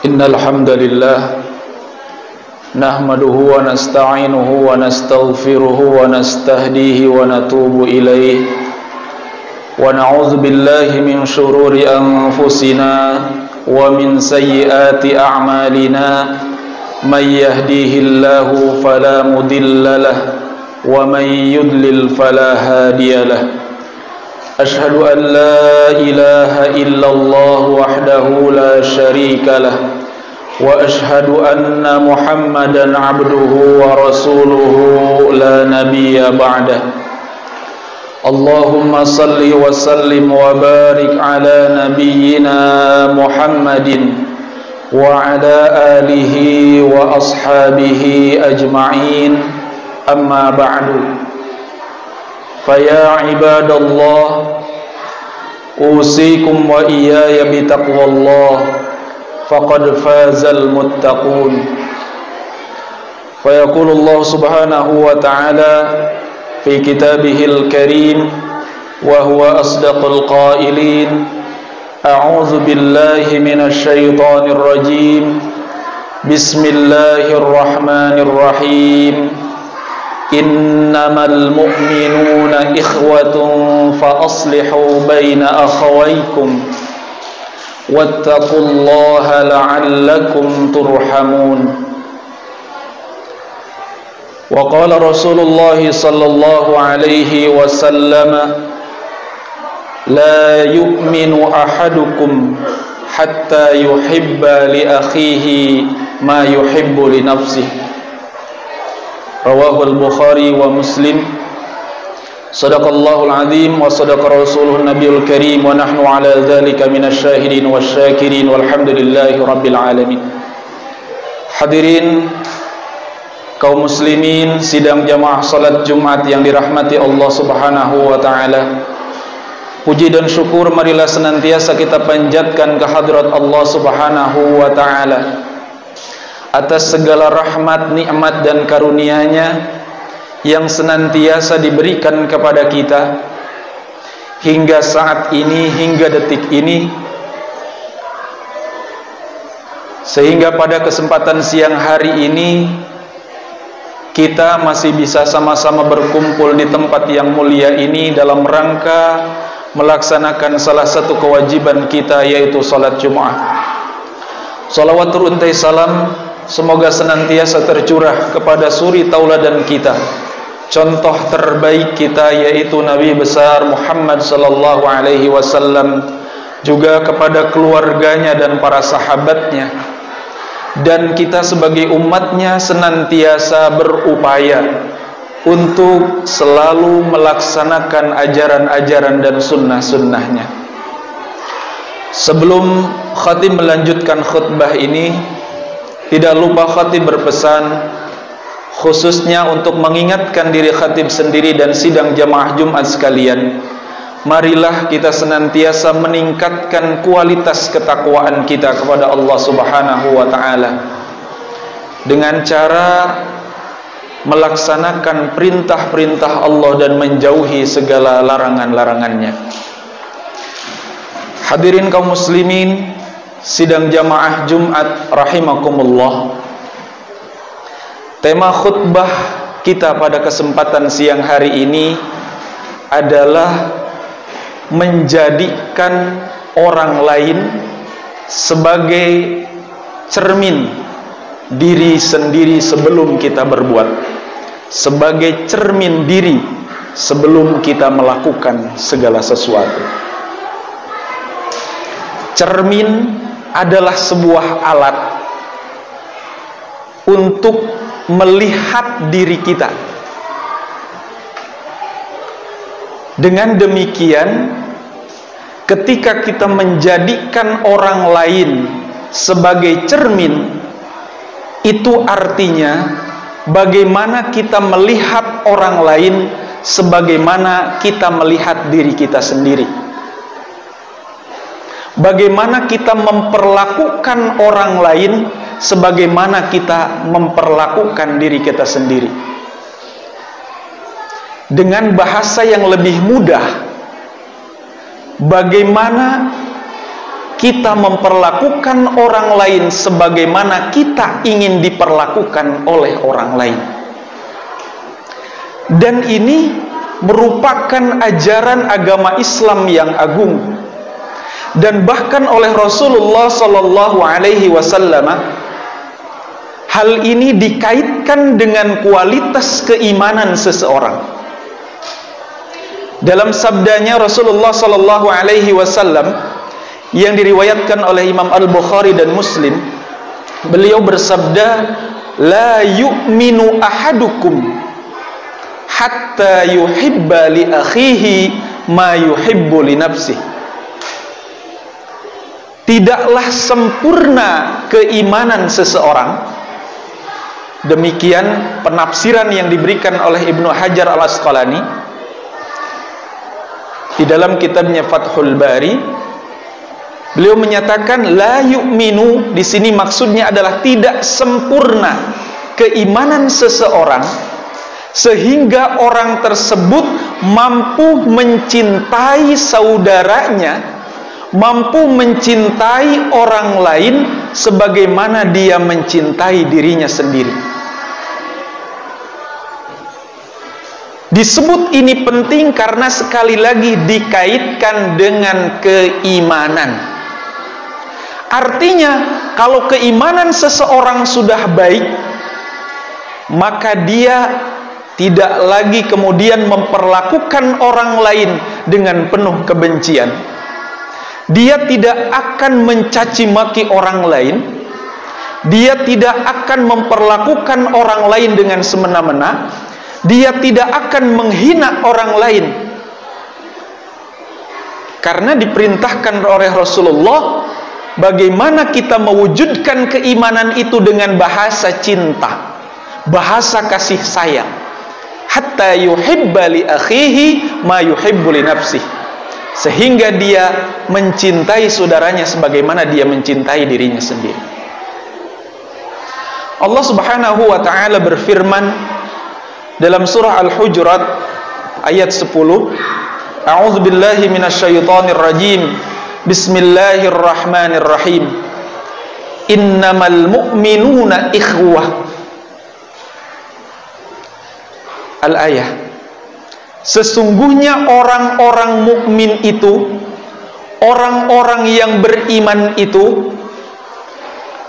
Innal hamdalillah nahmaduhu wa nasta'inuhu wa nastaghfiruhu wa nastahdihi wa natubu ilayhi wa na'udzu billahi min shururi anfusina wa min sayyiati a'malina may yahdihillahu fala mudilla lahu wa may yudlil fala hadiya lahu. Ashhadu an la ilaha illallah wahdahu la syarika lah wa ashhadu anna Muhammadan abduhu wa rasuluhu la nabiyya ba'dah. Allahumma salli wa sallim wa barik ala nabiyyina Muhammadin wa ala alihi wa ashabihi ajma'in, amma ba'du. Faya ibadallah, usikum wa iyaya bitaqwallah, faqad fazal muttaqun. Fayaqulu Allah subhanahu wa ta'ala fi kitabihil karim wa huwa asdaqul qailin, a'udzu billahi minasy syaithanir rajim. Bismillahirrahmanirrahim. Innamal mu'minuna ikhwatun fa aslihu baina akhawaykum wattaqullaha la'allakum turhamun. Wa qala Rasulullah sallallahu alaihi wasallam, la yu'minu ahadukum hatta yuhibba li akhihi ma yuhibbu li nafsihi. Rawahul Bukhari wa Muslim. Sadaqallahul azim wa sadaqa rasuluhun nabiyul karim wa nahnu ala dzalika minasy syahidin wasyakirin walhamdulillahi rabbil alamin. Hadirin kaum muslimin sidang jamaah salat Jumat yang dirahmati Allah Subhanahu wa taala. Puji dan syukur marilah senantiasa kita panjatkan kehadrat Allah Subhanahu wa taala atas segala rahmat, nikmat dan karunia-Nya yang senantiasa diberikan kepada kita hingga saat ini, hingga detik ini, sehingga pada kesempatan siang hari ini kita masih bisa sama-sama berkumpul di tempat yang mulia ini dalam rangka melaksanakan salah satu kewajiban kita, yaitu salat Jumat. Salawat turuntai salam semoga senantiasa tercurah kepada suri tauladan kita, contoh terbaik kita, yaitu Nabi besar Muhammad sallallahu alaihi wasallam, juga kepada keluarganya dan para sahabatnya, dan kita sebagai umatnya senantiasa berupaya untuk selalu melaksanakan ajaran-ajaran dan sunnah-sunnahnya. Sebelum khatib melanjutkan khutbah ini, tidak lupa khatib berpesan khususnya untuk mengingatkan diri khatib sendiri dan sidang jamaah Jumat sekalian. Marilah kita senantiasa meningkatkan kualitas ketakwaan kita kepada Allah Subhanahu wa taala dengan cara melaksanakan perintah-perintah Allah dan menjauhi segala larangan-larangannya. Hadirin kaum muslimin sidang jamaah Jumat rahimakumullah. Tema khutbah kita pada kesempatan siang hari ini adalah menjadikan orang lain sebagai cermin diri sendiri sebelum kita berbuat, sebagai cermin diri sebelum kita melakukan segala sesuatu. Cermin adalah sebuah alat untuk melihat diri kita. Dengan demikian, ketika kita menjadikan orang lain sebagai cermin, itu artinya bagaimana kita melihat orang lain sebagaimana kita melihat diri kita sendiri. Bagaimana kita memperlakukan orang lain sebagaimana kita memperlakukan diri kita sendiri. Dengan bahasa yang lebih mudah, bagaimana kita memperlakukan orang lain sebagaimana kita ingin diperlakukan oleh orang lain. Dan ini merupakan ajaran agama Islam yang agung. Dan bahkan oleh Rasulullah sallallahu alaihi wasallam hal ini dikaitkan dengan kualitas keimanan seseorang. Dalam sabdanya Rasulullah sallallahu alaihi wasallam yang diriwayatkan oleh Imam Al-Bukhari dan Muslim, beliau bersabda, "La yu'minu ahadukum hatta yuhibba li akhihi ma yuhibbu li nafsihi." Tidaklah sempurna keimanan seseorang. Demikian penafsiran yang diberikan oleh Ibnu Hajar Al-Asqalani di dalam kitabnya Fathul Bari. Beliau menyatakan la yu'minu di sini maksudnya adalah tidak sempurna keimanan seseorang sehingga orang tersebut mampu mencintai saudaranya, mampu mencintai orang lain sebagaimana dia mencintai dirinya sendiri. Disebut ini penting karena sekali lagi dikaitkan dengan keimanan. Artinya, kalau keimanan seseorang sudah baik, maka dia tidak lagi kemudian memperlakukan orang lain dengan penuh kebencian. Dia tidak akan mencaci maki orang lain. Dia tidak akan memperlakukan orang lain dengan semena-mena. Dia tidak akan menghina orang lain. Karena diperintahkan oleh Rasulullah, bagaimana kita mewujudkan keimanan itu dengan bahasa cinta, bahasa kasih sayang. Hatta yuhibba li akhihi ma yuhibbu li nafsihi. Sehingga dia mencintai saudaranya sebagaimana dia mencintai dirinya sendiri. Allah Subhanahu wa taala berfirman dalam surah Al-Hujurat ayat 10, A'udzu billahi minasyaitonir rajim. Bismillahirrahmanirrahim. Innamal mu'minuna ikhwah. Al-ayah. Sesungguhnya orang-orang mukmin itu, orang-orang yang beriman itu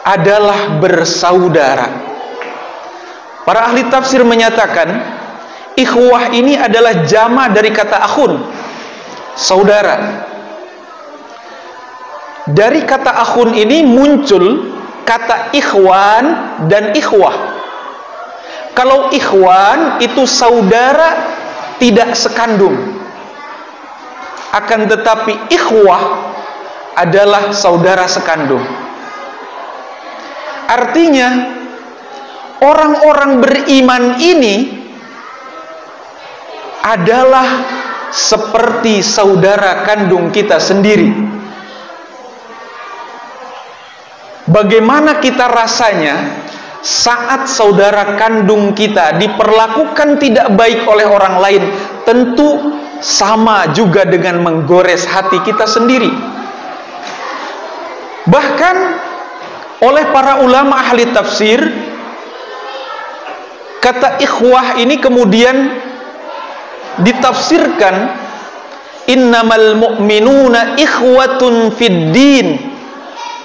adalah bersaudara. Para ahli tafsir menyatakan, ikhwah ini adalah jama dari kata akhun, saudara. Dari kata akhun ini muncul kata ikhwan dan ikhwah. Kalau ikhwan itu saudara tidak sekandung, akan tetapi ikhwah adalah saudara sekandung. Artinya orang-orang beriman ini adalah seperti saudara kandung kita sendiri. Bagaimana kita rasanya saat saudara kandung kita diperlakukan tidak baik oleh orang lain? Tentu sama juga dengan menggores hati kita sendiri. Bahkan oleh para ulama ahli tafsir, kata ikhwah ini kemudian ditafsirkan, innamal mu'minuna ikhwatun fid din.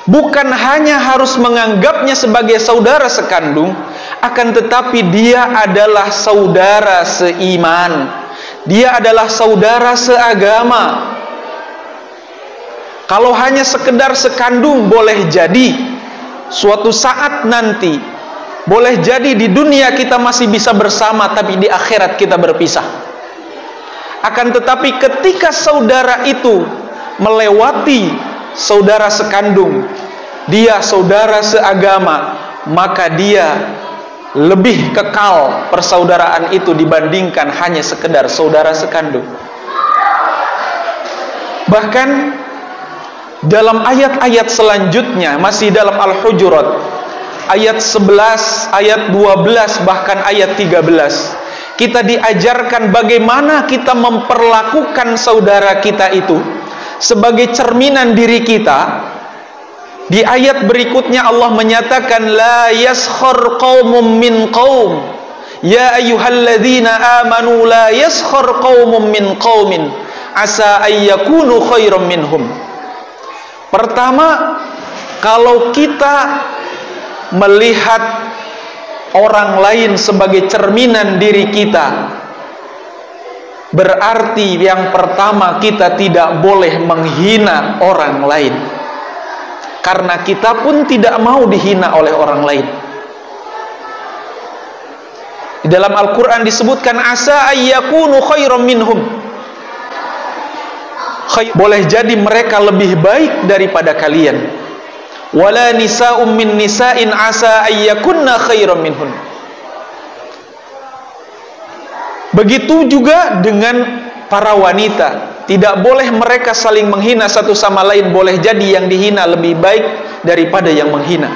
Bukan hanya harus menganggapnya sebagai saudara sekandung, akan tetapi dia adalah saudara seiman. Dia adalah saudara seagama. Kalau hanya sekedar sekandung boleh jadi suatu saat nanti, boleh jadi di dunia kita masih bisa bersama, tapi di akhirat kita berpisah. Akan tetapi ketika saudara itu melewati saudara sekandung, dia saudara seagama, maka dia lebih kekal persaudaraan itu dibandingkan hanya sekedar saudara sekandung. Bahkan dalam ayat-ayat selanjutnya, masih dalam Al-Hujurat ayat 11, ayat 12, bahkan ayat 13, kita diajarkan bagaimana kita memperlakukan saudara kita itu sebagai cerminan diri kita. Di ayat berikutnya Allah menyatakan la yaskhar qaumum min qaum ya ayyuhalladzina amanu la yaskhar qaumum min qaumin asa ayyakunu khairam minhum. Pertama, kalau kita melihat orang lain sebagai cerminan diri kita, berarti yang pertama kita tidak boleh menghina orang lain, karena kita pun tidak mau dihina oleh orang lain. Di dalam Al-Quran disebutkan asa ayyakunu khairam minhum, boleh jadi mereka lebih baik daripada kalian. Wala nisa'um min nisa'in asa ayyakunna khairam minhun. Begitu juga dengan para wanita, tidak boleh mereka saling menghina satu sama lain, boleh jadi yang dihina lebih baik daripada yang menghina.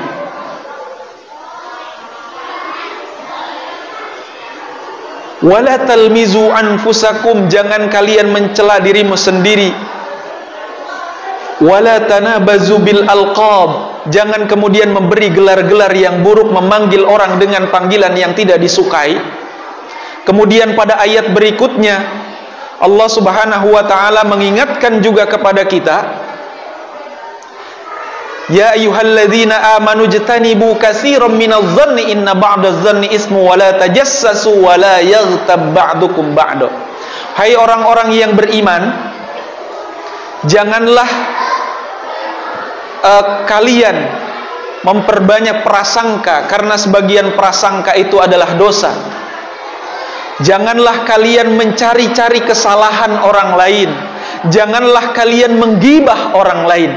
Wala talmizu anfusakum, jangan kalian mencela dirimu sendiri. Wala tanabazu bil alqab, jangan kemudian memberi gelar-gelar yang buruk, memanggil orang dengan panggilan yang tidak disukai. Kemudian pada ayat berikutnya Allah Subhanahu wa taala mengingatkan juga kepada kita, ya ayyuhalladzina amanu jtanibu katsiran minadh-dhanni inna ba'dadh-dhanni ismu wa la tajassasu wa la yaghtab ba'dukum ba'da. Hai orang-orang yang beriman, janganlah kalian memperbanyak prasangka, karena sebagian prasangka itu adalah dosa. Janganlah kalian mencari-cari kesalahan orang lain. Janganlah kalian menggibah orang lain.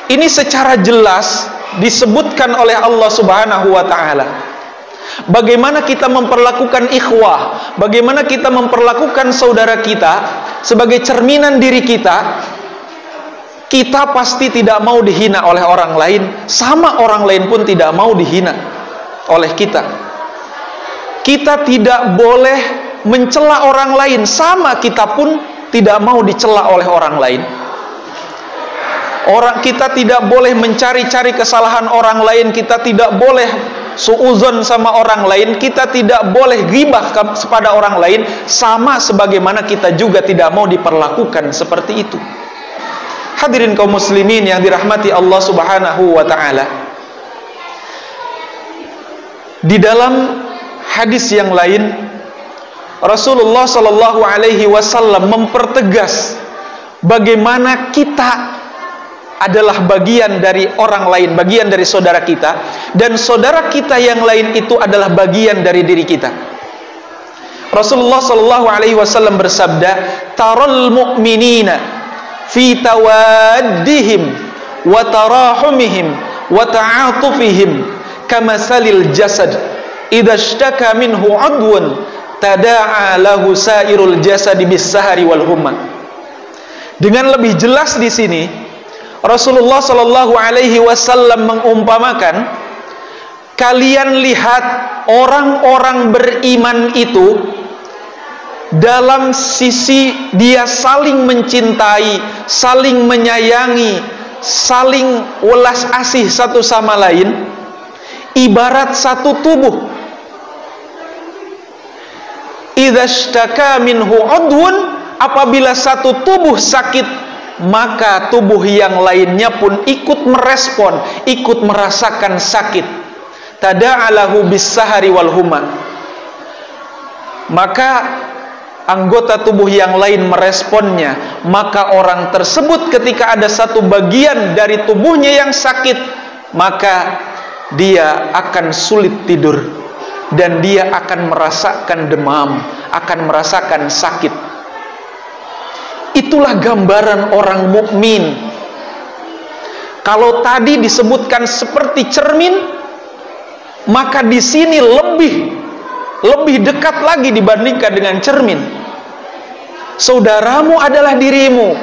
Ini secara jelas disebutkan oleh Allah Subhanahu wa taala. Bagaimana kita memperlakukan ikhwah, bagaimana kita memperlakukan saudara kita sebagai cerminan diri kita. Kita pasti tidak mau dihina oleh orang lain, sama orang lain pun tidak mau dihina oleh kita. Kita tidak boleh mencela orang lain, sama kita pun tidak mau dicela oleh orang lain. Kita tidak boleh mencari-cari kesalahan orang lain, kita tidak boleh suuzon sama orang lain, kita tidak boleh ghibah kepada orang lain, sama sebagaimana kita juga tidak mau diperlakukan seperti itu. Hadirin kaum muslimin yang dirahmati Allah Subhanahu wa taala. Di dalam hadis yang lain, Rasulullah sallallahu alaihi wasallam mempertegas bagaimana kita adalah bagian dari orang lain, bagian dari saudara kita, dan saudara kita yang lain itu adalah bagian dari diri kita. Rasulullah sallallahu alaihi wasallam bersabda, "Taral mu'minina fi tawaddihim wa tarahumihim wa ta'atufihim kamasalil jasad idza ishtaka minhu 'udwun tada'a lahu sairul jasadi bis-sahari wal humma." Dengan lebih jelas di sini Rasulullah sallallahu alaihi wasallam mengumpamakan, kalian lihat orang-orang beriman itu dalam sisi dia saling mencintai, saling menyayangi, saling welas asih satu sama lain, ibarat satu tubuh. Idza ishtaka minhu 'udwun, apabila satu tubuh sakit, maka tubuh yang lainnya pun ikut merespon, ikut merasakan sakit. Tada'alahu bis-sahari wal humma, maka anggota tubuh yang lain meresponnya, maka orang tersebut ketika ada satu bagian dari tubuhnya yang sakit, maka dia akan sulit tidur dan dia akan merasakan demam, akan merasakan sakit. Itulah gambaran orang mukmin. Kalau tadi disebutkan seperti cermin, maka di sini lebih dekat lagi dibandingkan dengan cermin. Saudaramu adalah dirimu,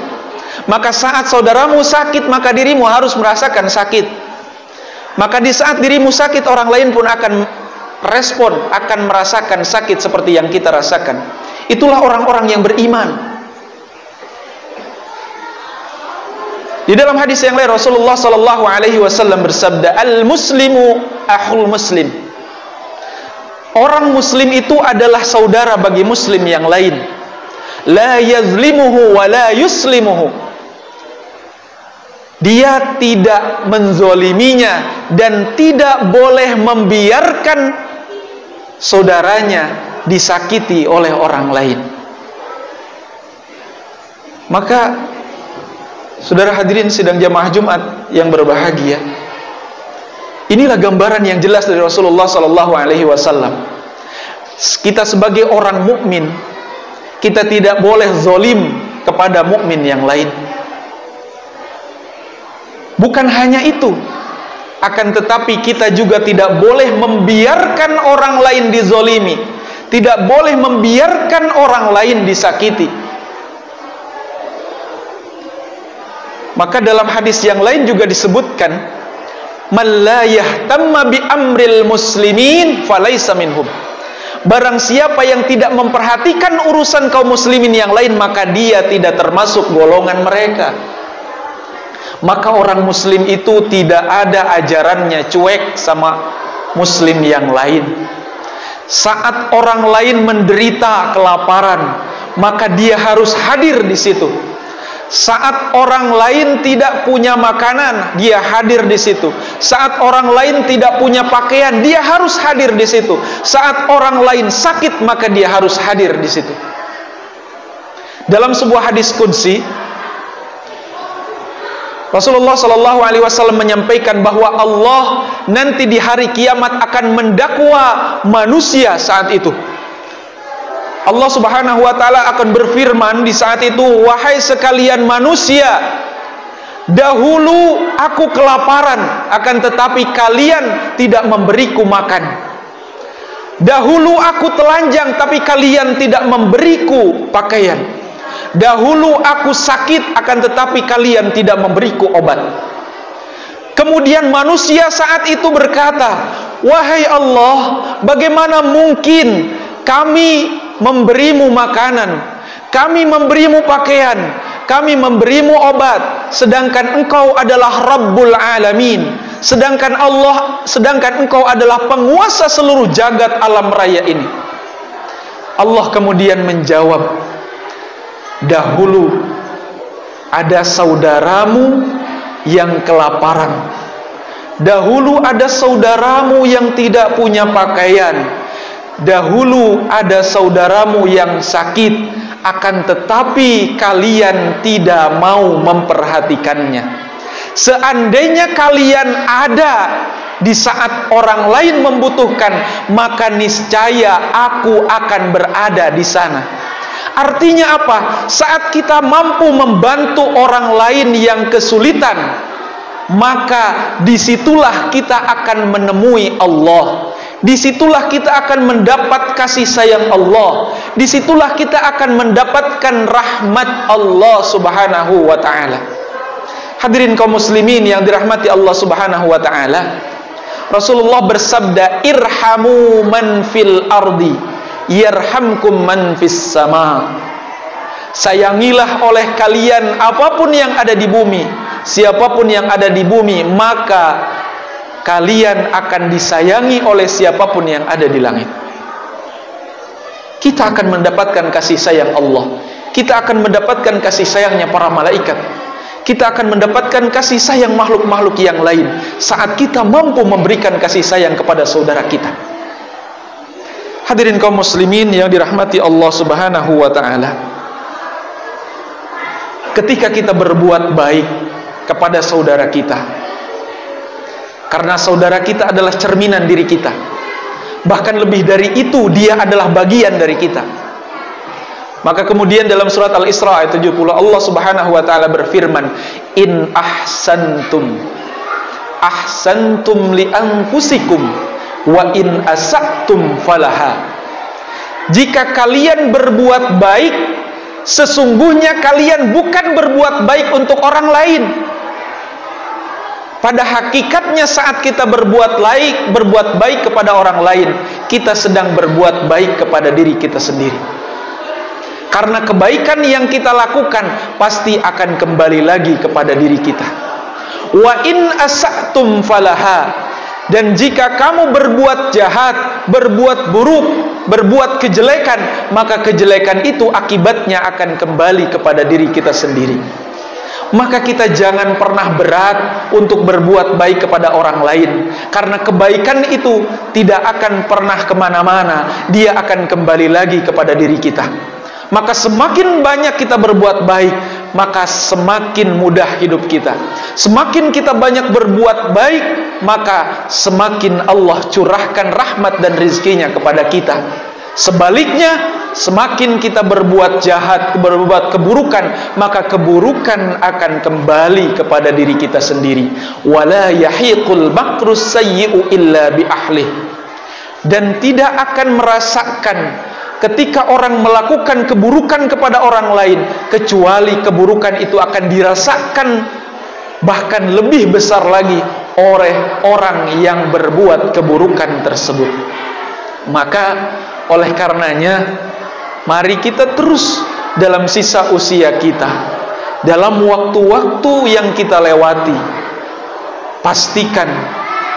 maka saat saudaramu sakit, maka dirimu harus merasakan sakit. Maka di saat dirimu sakit, orang lain pun akan respon, akan merasakan sakit seperti yang kita rasakan. Itulah orang-orang yang beriman. Di dalam hadis yang lain Rasulullah sallallahu alaihi wasallam bersabda, "Al-muslimu akhul muslim." Orang muslim itu adalah saudara bagi muslim yang lain. La yazlimuhu wa la yuslimuhu. Dia tidak menzoliminya dan tidak boleh membiarkan saudaranya disakiti oleh orang lain. Maka saudara hadirin sidang jamaah Jumat yang berbahagia, inilah gambaran yang jelas dari Rasulullah sallallahu alaihi wasallam. Kita sebagai orang mukmin, kita tidak boleh zalim kepada mukmin yang lain. Bukan hanya itu, akan tetapi kita juga tidak boleh membiarkan orang lain dizolimi, tidak boleh membiarkan orang lain disakiti. Maka dalam hadis yang lain juga disebutkan, "Man la yahtamma bi amril muslimin falaysa minhum." Barang siapa yang tidak memperhatikan urusan kaum muslimin yang lain, maka dia tidak termasuk golongan mereka. Maka orang muslim itu tidak ada ajarannya cuek sama muslim yang lain. Saat orang lain menderita kelaparan, maka dia harus hadir di situ. Saat orang lain tidak punya makanan, dia hadir di situ. Saat orang lain tidak punya pakaian, dia harus hadir di situ. Saat orang lain sakit, maka dia harus hadir di situ. Dalam sebuah hadis qudsi, Rasulullah sallallahu alaihi wasallam menyampaikan bahwa Allah nanti di hari kiamat akan mendakwa manusia saat itu. Allah subhanahu wa ta'ala akan berfirman di saat itu, "Wahai sekalian manusia, dahulu aku kelaparan, akan tetapi kalian tidak memberiku makan. Dahulu aku telanjang, tapi kalian tidak memberiku pakaian. Dahulu aku sakit, akan tetapi kalian tidak memberiku obat." Kemudian manusia saat itu berkata, "Wahai Allah, bagaimana mungkin kami memberimu makanan, kami memberimu pakaian, kami memberimu obat, sedangkan engkau adalah Rabbul Alamin, sedangkan engkau adalah penguasa seluruh jagat alam raya ini." Allah kemudian menjawab, "Dahulu ada saudaramu yang kelaparan, dahulu ada saudaramu yang tidak punya pakaian, dahulu ada saudaramu yang sakit, akan tetapi kalian tidak mau memperhatikannya. Seandainya kalian ada di saat orang lain membutuhkan, maka niscaya aku akan berada di sana." Artinya apa? Saat kita mampu membantu orang lain yang kesulitan, maka disitulah kita akan menemui Allah. Disitulah kita akan mendapat kasih sayang Allah. Disitulah kita akan mendapatkan rahmat Allah subhanahu wa ta'ala. Hadirin kaum muslimin yang dirahmati Allah subhanahu wa ta'ala, Rasulullah bersabda, "Irhamu man fil ardi yarhamkum man fis sama." Sayangilah oleh kalian apapun yang ada di bumi, siapapun yang ada di bumi, maka kalian akan disayangi oleh siapapun yang ada di langit. Kita akan mendapatkan kasih sayang Allah. Kita akan mendapatkan kasih sayangnya para malaikat. Kita akan mendapatkan kasih sayang makhluk-makhluk yang lain saat kita mampu memberikan kasih sayang kepada saudara kita. Hadirin kaum muslimin yang dirahmati Allah subhanahu wa ta'ala, ketika kita berbuat baik kepada saudara kita, karena saudara kita adalah cerminan diri kita, bahkan lebih dari itu, dia adalah bagian dari kita. Maka kemudian dalam surat Al-Isra ayat 70, Allah subhanahu wa ta'ala berfirman, "In ahsantum li anfusikum wa in asa'tum falaha." Jika kalian berbuat baik, sesungguhnya kalian bukan berbuat baik untuk orang lain. Pada hakikatnya saat kita berbuat baik kepada orang lain, kita sedang berbuat baik kepada diri kita sendiri. Karena kebaikan yang kita lakukan pasti akan kembali lagi kepada diri kita. Wa in asa'tum falaha. Dan jika kamu berbuat jahat, berbuat buruk, berbuat kejelekan, maka kejelekan itu akibatnya akan kembali kepada diri kita sendiri. Maka kita jangan pernah berat untuk berbuat baik kepada orang lain, karena kebaikan itu tidak akan pernah kemana-mana, dia akan kembali lagi kepada diri kita. Maka semakin banyak kita berbuat baik, maka semakin mudah hidup kita. Semakin kita banyak berbuat baik, maka semakin Allah curahkan rahmat dan rizkinya kepada kita. Sebaliknya, semakin kita berbuat jahat, berbuat keburukan, maka keburukan akan kembali kepada diri kita sendiri. Wala yahiqul makrus sayyi'u illa bi ahlih. Dan tidak akan merasakan ketika orang melakukan keburukan kepada orang lain, kecuali keburukan itu akan dirasakan bahkan lebih besar lagi oleh orang yang berbuat keburukan tersebut. Maka oleh karenanya, mari kita terus dalam sisa usia kita, dalam waktu-waktu yang kita lewati, pastikan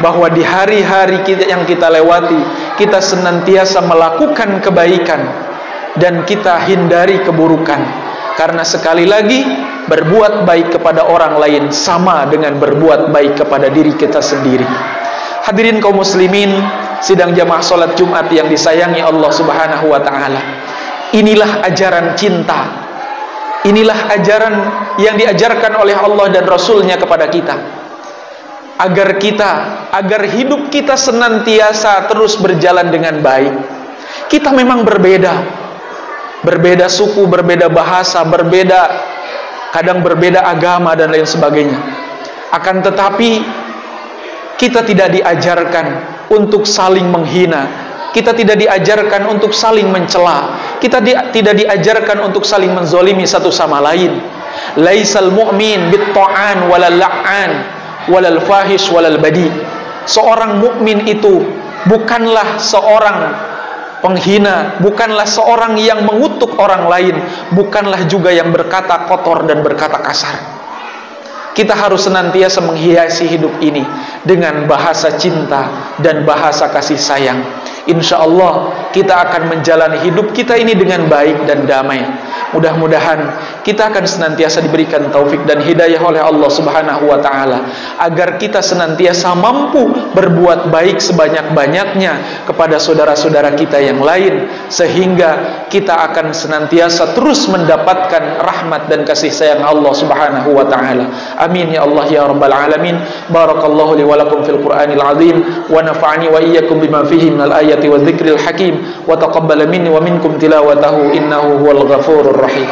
bahwa di hari-hari yang kita lewati, kita senantiasa melakukan kebaikan dan kita hindari keburukan. Karena sekali lagi, berbuat baik kepada orang lain sama dengan berbuat baik kepada diri kita sendiri. Hadirin kaum muslimin, sidang jamaah salat Jumat yang disayangi Allah Subhanahu wa taala. Inilah ajaran cinta. Inilah ajaran yang diajarkan oleh Allah dan Rasul-Nya kepada kita. Agar hidup kita senantiasa terus berjalan dengan baik. Kita memang berbeda suku, berbeda bahasa, kadang berbeda agama dan lain sebagainya. Akan tetapi kita tidak diajarkan untuk saling menghina, kita tidak diajarkan untuk saling mencela, kita tidak diajarkan untuk saling menzolimi satu sama lain. Laisal mu'min bit-ta'an walal la'an walal fahish walal badi. Seorang mukmin itu bukanlah seorang penghina, bukanlah seorang yang mengutuk orang lain, bukanlah juga yang berkata kotor dan berkata kasar. Kita harus senantiasa menghiasi hidup ini dengan bahasa cinta dan bahasa kasih sayang. Insya Allah kita akan menjalani hidup kita ini dengan baik dan damai. Mudah-mudahan kita akan senantiasa diberikan taufik dan hidayah oleh Allah Subhanahu wa taala agar kita senantiasa mampu berbuat baik sebanyak-banyaknya kepada saudara-saudara kita yang lain, sehingga kita akan senantiasa terus mendapatkan rahmat dan kasih sayang Allah Subhanahu wa taala. Amin ya Allah ya rabbal alamin. Barakallahu li wa lakum fil Qur'anil azim wa nafa'ani wa iyyakum bima fihi minal ayati wa dzikril hakim wa taqabbala minni wa minkum tilawatahu innahu huwal ghafurur rahim.